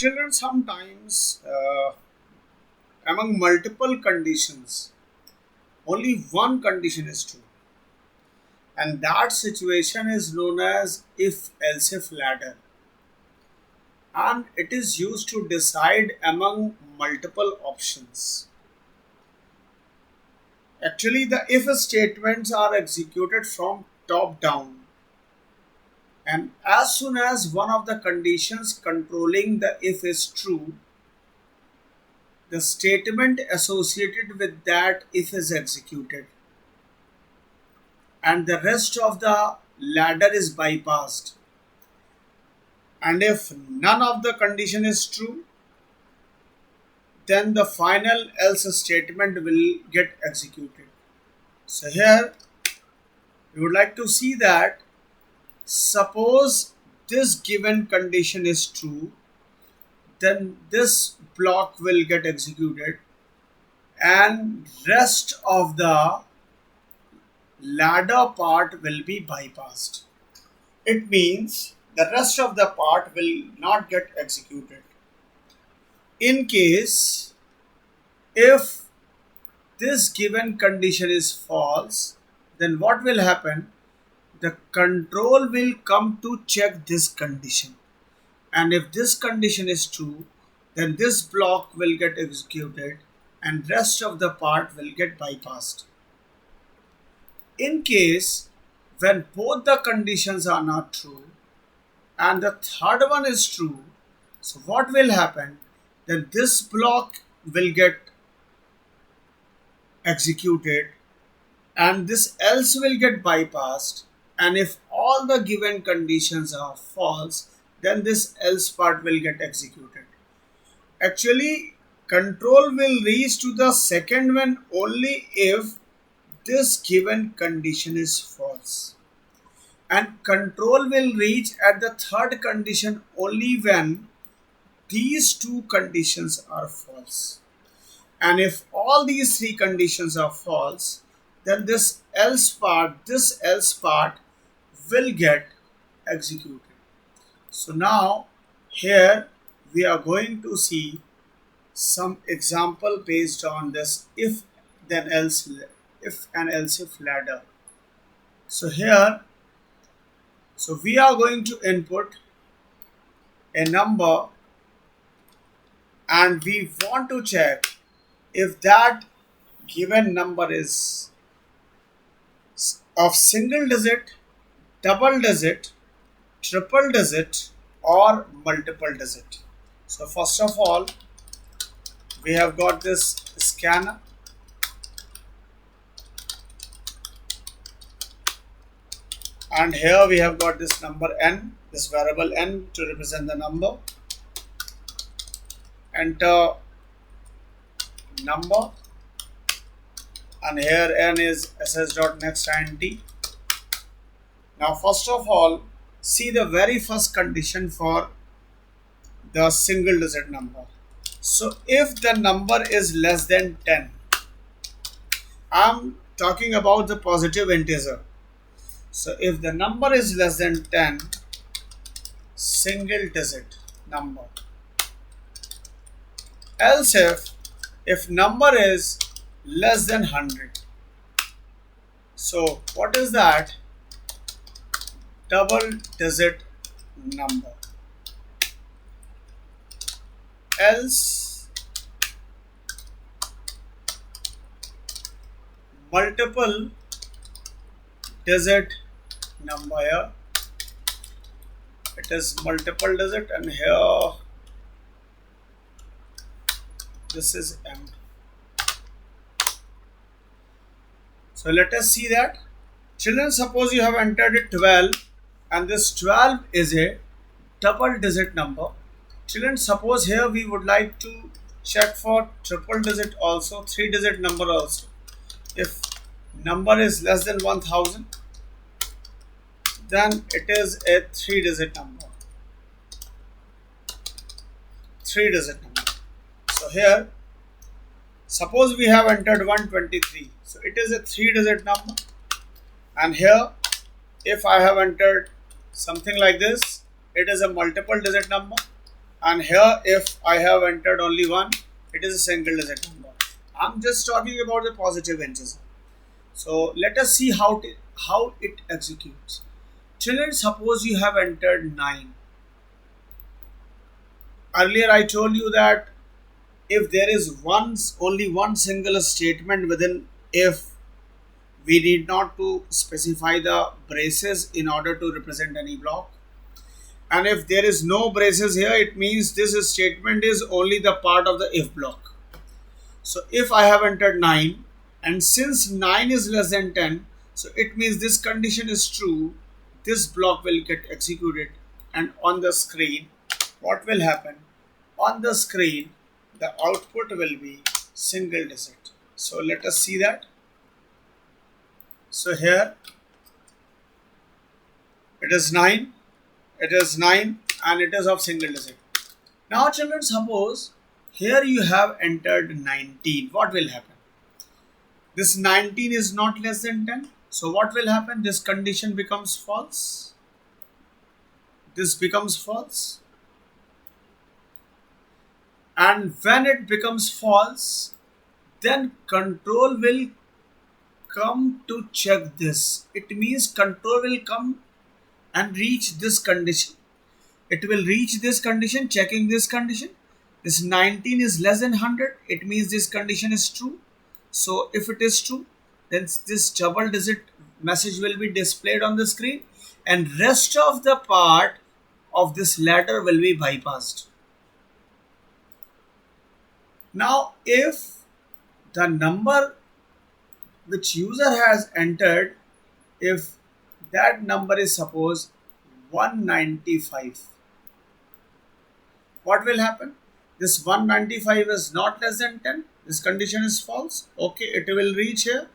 children, sometimes among multiple conditions, only one condition is true, and that situation is known as if else if ladder, and it is used to decide among multiple options. Actually, the if statements are executed from top down, and as soon as one of the conditions controlling the if is true, the statement associated with that if is executed, and the rest of the ladder is bypassed. And if none of the condition is true, then the final else statement will get executed. So here we would like to see that suppose this given condition is true, then this block will get executed and rest of the ladder part will be bypassed. It means the rest of the part will not get executed. In case if this given condition is false, then what will happen? The control will come to check this condition, and if this condition is true, then this block will get executed and rest of the part will get bypassed. In case when both the conditions are not true and the third one is true, so what will happen? Then this block will get executed and this else will get bypassed, and if all the given conditions are false, then this else part will get executed. Actually, control will reach to the second one only if this given condition is false, and control will reach at the third condition only when these two conditions are false. And if all these three conditions are false, then this else part will get executed. So now here we are going to see some example based on this if then else if and else if ladder. So here, so we are going to input a number and we want to check if that given number is of single digit, double digit, triple digit, or multiple digit. So first of all, we have got this scanner, and here we have got this number n, this variable n to represent the number. Enter number, and here n is ss.nextInt. Now first of all, see the very first condition for the single digit number. So if the number is less than 10, I'm talking about the positive integer. So if the number is less than 10, single digit number. Else if number is less than 100, so what is that? Double digit number. Else multiple digit number. Here it is multiple digit, and here this is m. So let us see that. Children, suppose you have entered it 12 and this 12 is a double digit number. Children, suppose here we would like to check for triple digit also, 3 digit number also. If number is less than 1000, then it is a 3 digit number. 3 digit number. So here, suppose we have entered 123. So it is a 3 digit number. And here, if I have entered something like this, it is a multiple digit number. And here if I have entered only one, it is a single digit number. I'm just talking about the positive integers. So let us see how it executes. Children, suppose you have entered 9. Earlier I told you that if there is only one single statement within if, we need not to specify the braces in order to represent any block. And if there is no braces here, it means this statement is only the part of the if block. So if I have entered 9, and since 9 is less than 10, so it means this condition is true, this block will get executed, and on the screen, what will happen? On the screen, the output will be single digit. So let us see that. So here it is 9, and it is of single digit. Now children, suppose here you have entered 19. What will happen? This 19 is not less than 10. So what will happen? This condition becomes false. This becomes false. And when it becomes false, then control will come to check this. It means control will come and reach this condition. It will reach this condition, checking this condition. This 19 is less than 100. It means this condition is true. So if it is true, then this double digit message will be displayed on the screen, and rest of the part of this ladder will be bypassed. Now if the number which user has entered, if that number is suppose 195, what will happen? This 195 is not less than 10. This condition is false. Okay, it will reach here.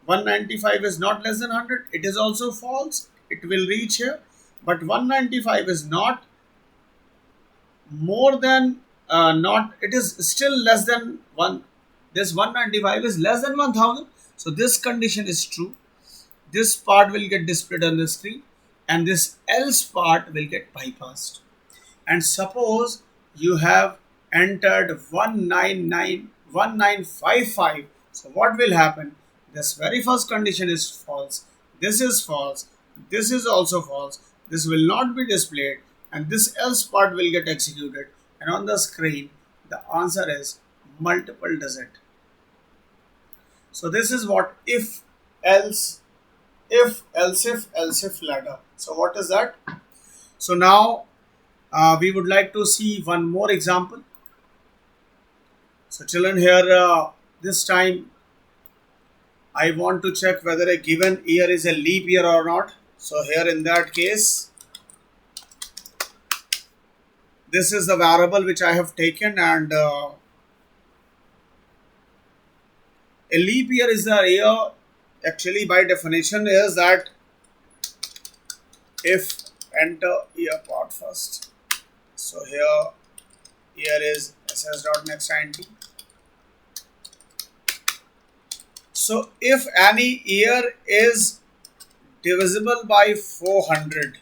195 is not less than 100. It is also false. It will reach here. But 195 is not more than not. It is still less than 1. This 195 is less than 1000. So this condition is true. This part will get displayed on the screen, and this else part will get bypassed. And suppose you have entered 1955. So what will happen? This very first condition is false. This is false. This is also false. This will not be displayed, and this else part will get executed. And on the screen, the answer is multiple digit. So this is what if else if ladder. So what is that? So now we would like to see one more example. So children, here this time I want to check whether a given year is a leap year or not. So here in that case, this is the variable which I have taken, and a leap year is the year, actually by definition is that if enter year part first. So here year is ss.nextInt. So if any year is divisible by 400,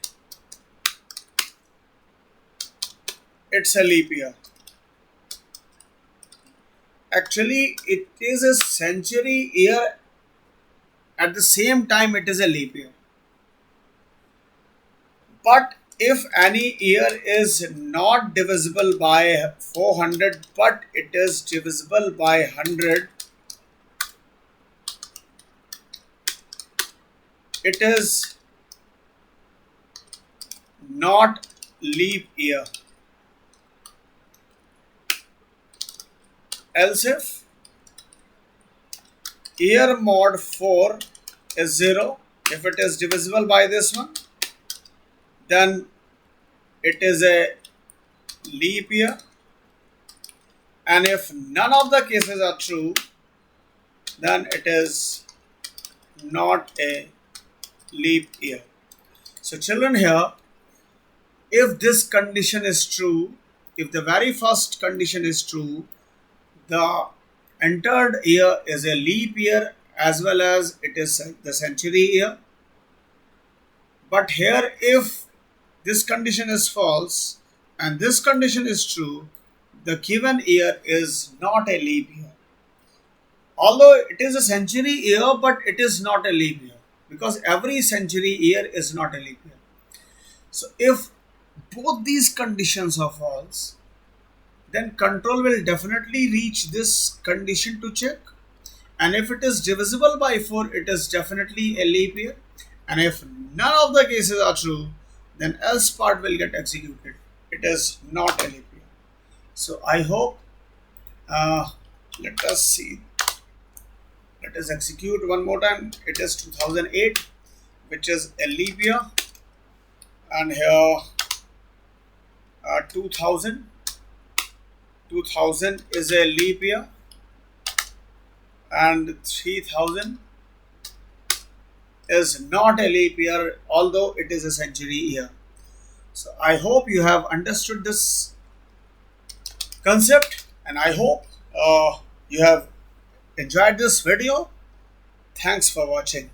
it's a leap year. Actually, it is a century year. At the same time, it is a leap year. But if any year is not divisible by 400, but it is divisible by 100, it is not leap year. Else if year mod 4 is 0, if it is divisible by this one, then it is a leap year. And if none of the cases are true, then it is not a leap year. So children, here if this condition is true, if the very first condition is true, the entered year is a leap year as well as it is the century year. But here if this condition is false and this condition is true, the given year is not a leap year. Although it is a century year, but it is not a leap year because every century year is not a leap year. So if both these conditions are false, then control will definitely reach this condition to check. And if it is divisible by 4, it is definitely a leap year. And if none of the cases are true, then else part will get executed. It is not a leap year. So I hope, uh, let us see. Let us execute one more time. It is 2008, which is a leap year. And here 2000. 2000 is a leap year. And 3000 is not a leap year, although it is a century year. So I hope you have understood this concept, and I hope you have enjoyed this video. Thanks for watching.